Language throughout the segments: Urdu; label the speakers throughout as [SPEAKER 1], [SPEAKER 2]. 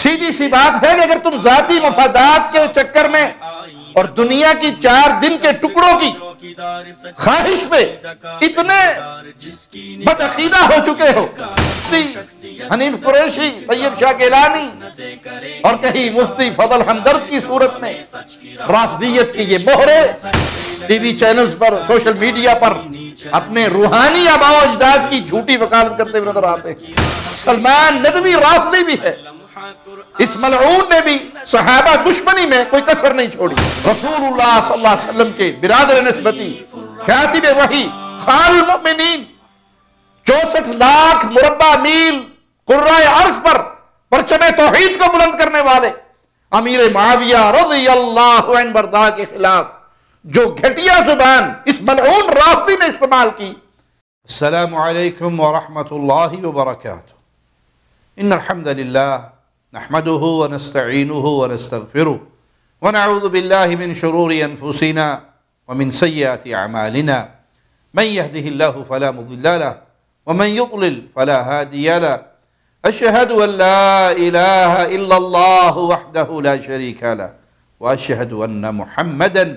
[SPEAKER 1] سیدھی سی بات ہے کہ اگر تم ذاتی مفادات کے چکر میں اور دنیا کی 4 دن کے ٹکڑوں کی خواہش پہ اتنے بدعقیدہ ہو چکے ہو، مفتی حنیف قریشی، طیب شاہ گیلانی اور کہیں مفتی فضل ہمدرد کی صورت میں رافضیت کی یہ مہرے ٹی وی چینلز پر، سوشل میڈیا پر اپنے روحانی آباء و اجداد کی جھوٹی وکالت کرتے ہوئے نظر آتے ہیں۔ سلمان ندوی رافضی بھی ہے، اس ملعون نے بھی صحابہ دشمنی میں کوئی کسر نہیں چھوڑی۔ رسول اللہ صلی اللہ علیہ وسلم کے برادر نسبتی، کاتب وحی، خال المؤمنین، 64 لاکھ مربع میل قرائے ارض پر پرچم توحید کو بلند کرنے والے امیر معاویہ رضی اللہ عنہ بردا کے خلاف جو گھٹیا زبان اس ملعون رافضی نے استعمال کی۔ السلام علیکم ورحمۃ اللہ وبرکاتہ۔ ان الحمد للہ نحمده ونستعینه ونستغفره ونعوذ باللہ من شرور انفسنا ومن سیئات اعمالنا من يهده الله فلا مضل له ومن يضلل فلا هادي له اشهد ان لا اله الا الله وحده لا شريك له واشهد ان محمدا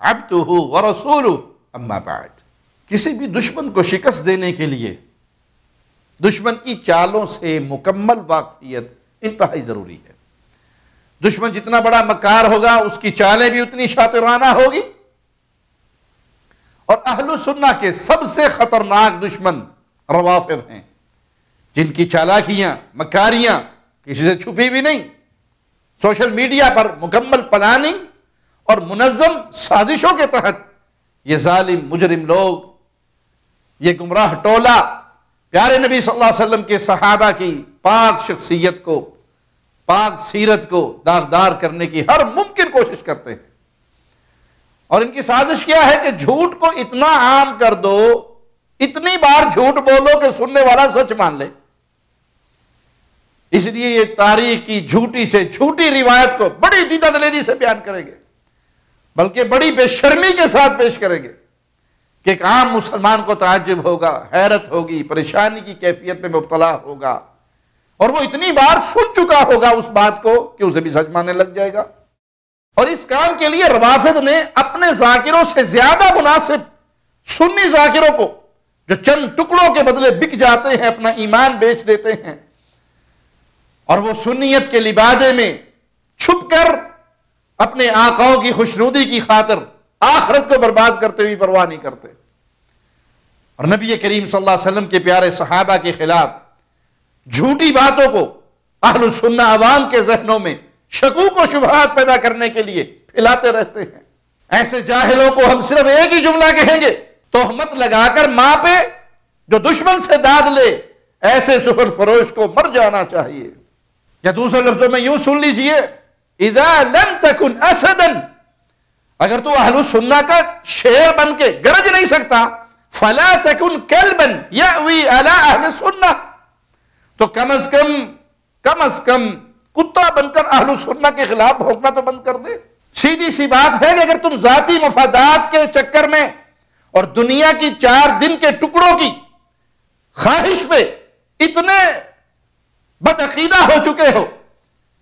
[SPEAKER 1] عبده ورسوله اما بعد۔ کسی بھی دشمن کو شکست دینے کے لیے دشمن کی چالوں سے مکمل واقفیت انتہائی ضروری ہے۔ دشمن جتنا بڑا مکار ہوگا اس کی چالیں بھی اتنی شاطرانہ ہوگی، اور اہل سنہ کے سب سے خطرناک دشمن روافض ہیں، جن کی چالاکیاں مکاریاں کسی سے چھپی بھی نہیں، سوشل میڈیا پر مکمل پلاننگ اور منظم سازشوں کے تحت یہ ظالم مجرم لوگ، یہ گمراہ ٹولہ پیارے نبی صلی اللہ علیہ وسلم کے صحابہ کی پاک شخصیت کو، پاک سیرت کو داغدار کرنے کی ہر ممکن کوشش کرتے ہیں۔ اور ان کی سازش کیا ہے کہ جھوٹ کو اتنا عام کر دو، اتنی بار جھوٹ بولو کہ سننے والا سچ مان لے۔ اس لیے یہ تاریخ کی جھوٹی سے جھوٹی روایت کو بڑی دیدہ دلیری سے بیان کریں گے، بلکہ بڑی بے شرمی کے ساتھ پیش کریں گے کہ ایک عام مسلمان کو تعجب ہوگا، حیرت ہوگی، پریشانی کی کیفیت میں مبتلا ہوگا، اور وہ اتنی بار سن چکا ہوگا اس بات کو کہ اسے بھی سچ ماننے لگ جائے گا۔ اور اس کام کے لیے روافض نے اپنے ذاکروں سے زیادہ مناسب سنی ذاکروں کو، جو چند ٹکڑوں کے بدلے بک جاتے ہیں، اپنا ایمان بیچ دیتے ہیں، اور وہ سنیت کے لبادے میں چھپ کر اپنے آقاؤں کی خوشنودی کی خاطر آخرت کو برباد کرتے ہوئے پرواہ نہیں کرتے، اور نبی کریم صلی اللہ علیہ وسلم کے پیارے صحابہ کے خلاف جھوٹی باتوں کو اہل سنہ عوام کے ذہنوں میں شکوک و شبہات پیدا کرنے کے لیے پھیلاتے رہتے ہیں۔ ایسے جاہلوں کو ہم صرف ایک ہی جملہ کہیں گے، تہمت لگا کر ماں پہ جو دشمن سے داد لے، ایسے سخن فروش کو مر جانا چاہیے۔ یا دوسرے لفظوں میں یوں سن لیجئے، اذا لم تکن اسدا، اگر تو اہل سنہ کا شیر بن کے گرج نہیں سکتا، فلا تکن کلبا یأوی علی اہل سنہ، تو کم از کم کتا بن کر اہل سنہ کے خلاف بھونکنا تو بند کر دے۔ سیدھی سی بات ہے کہ اگر تم ذاتی مفادات کے چکر میں اور دنیا کی 4 دن کے ٹکڑوں کی خواہش پہ اتنے بدعقیدہ ہو چکے ہو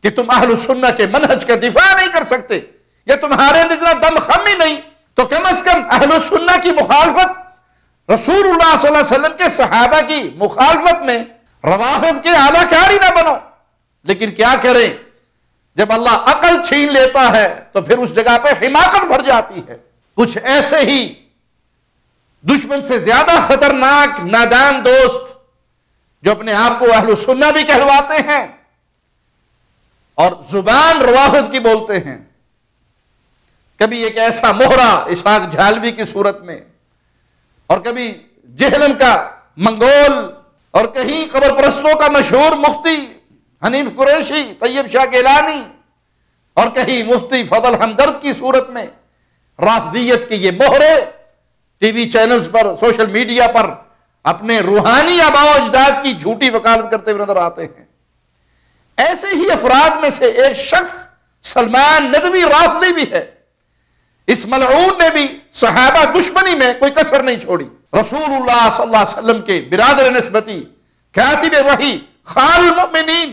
[SPEAKER 1] کہ تم اہل سنہ کے منہج کا دفاع نہیں کر سکتے، یا تمہارے اندر اتنا دم خم ہی نہیں، تو کم از کم اہل سنہ کی مخالفت، رسول اللہ صلی اللہ علیہ وسلم کے صحابہ کی مخالفت میں روافض کے اعلیٰ کار ہی نہ بنو۔ لیکن کیا کریں، جب اللہ عقل چھین لیتا ہے تو پھر اس جگہ پہ حماقت بھر جاتی ہے۔ کچھ ایسے ہی دشمن سے زیادہ خطرناک نادان دوست جو اپنے آپ کو اہل سنہ بھی کہلواتے ہیں اور زبان روافض کی بولتے ہیں، کبھی ایک ایسا مہرہ اسحاق جھالوی کی صورت میں، اور کبھی جہلم کا منگول، اور کہیں قبر پرستوں کا مشہور مفتی حنیف قریشی، طیب شاہ گیلانی، اور کہیں مفتی فضل ہمدرد کی صورت میں رافضیت کی یہ مہرے ٹی وی چینلز پر، سوشل میڈیا پر اپنے روحانی آباء و اجداد کی جھوٹی وکالت کرتے ہوئے نظر آتے ہیں۔ ایسے ہی افراد میں سے ایک شخص سلمان ندوی رافضی بھی ہے۔ اس ملعون نے بھی صحابہ دشمنی میں کوئی کسر نہیں چھوڑی۔ رسول اللہ صلی اللہ علیہ وسلم کے برادر نسبتی، کاتب وحی، خال المؤمنین،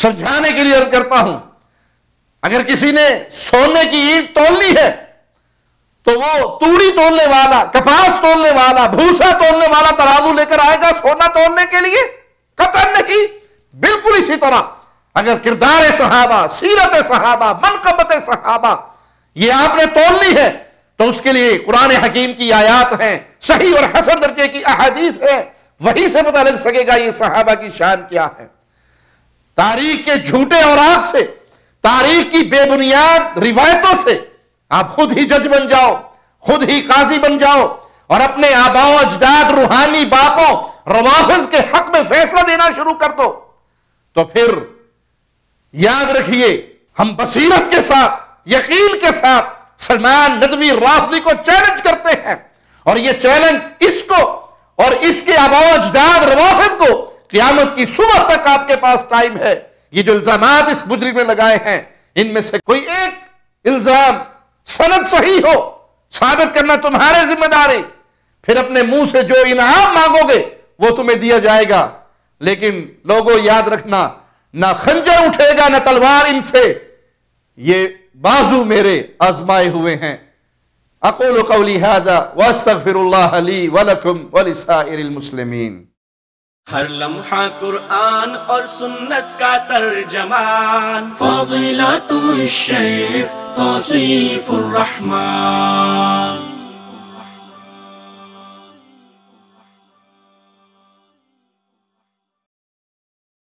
[SPEAKER 1] سمجھانے کے لیے عرض کرتا ہوں، اگر کسی نے سونے کی اینٹ تولنی ہے تو وہ توڑی تولنے والا، کپاس تولنے والا، بھوسا تولنے والا ترازو لے کر آئے گا سونا تولنے کے لیے؟ قطعاً نہیں۔ بالکل اسی طرح اگر کردار صحابہ، سیرت صحابہ، منقبت صحابہ یہ آپ نے تولنی ہے تو اس کے لیے قرآن حکیم کی آیات ہیں، صحیح اور حسن درجے کی احادیث ہیں، وہی سے پتہ لگ سکے گا یہ صحابہ کی شان کیا ہے۔ تاریخ کے جھوٹے اوراق سے، تاریخ کی بے بنیاد روایتوں سے آپ خود ہی جج بن جاؤ، خود ہی قاضی بن جاؤ اور اپنے آباء و اجداد، روحانی باپوں، روافض کے حق میں فیصلہ دینا شروع کر دو، تو پھر یاد رکھیے ہم بصیرت کے ساتھ، یقین کے ساتھ سلمان ندوی رافضی کو چیلنج کرتے ہیں، اور یہ چیلنج اس کو اور اس کے آباء و اجداد روافض کو قیامت کی صبح تک آپ کے پاس ٹائم ہے۔ یہ جو الزامات اس مجرم نے لگائے ہیں ان میں سے کوئی ایک الزام سند صحیح ہو، ثابت کرنا تمہارے ذمہ داری، پھر اپنے منہ سے جو انعام مانگو گے وہ تمہیں دیا جائے گا۔ لیکن لوگوں یاد رکھنا، نہ خنجر اٹھے گا نہ تلوار ان سے، یہ بازو میرے آزمائے ہوئے ہیں۔ اقول قولی ھذا واستغفر اللہ لی ولکم ولسائر المسلمین۔
[SPEAKER 2] ہر لمحہ قرآن اور سنت کا ترجمان، فضیلت الشیخ توصیف الرحمان۔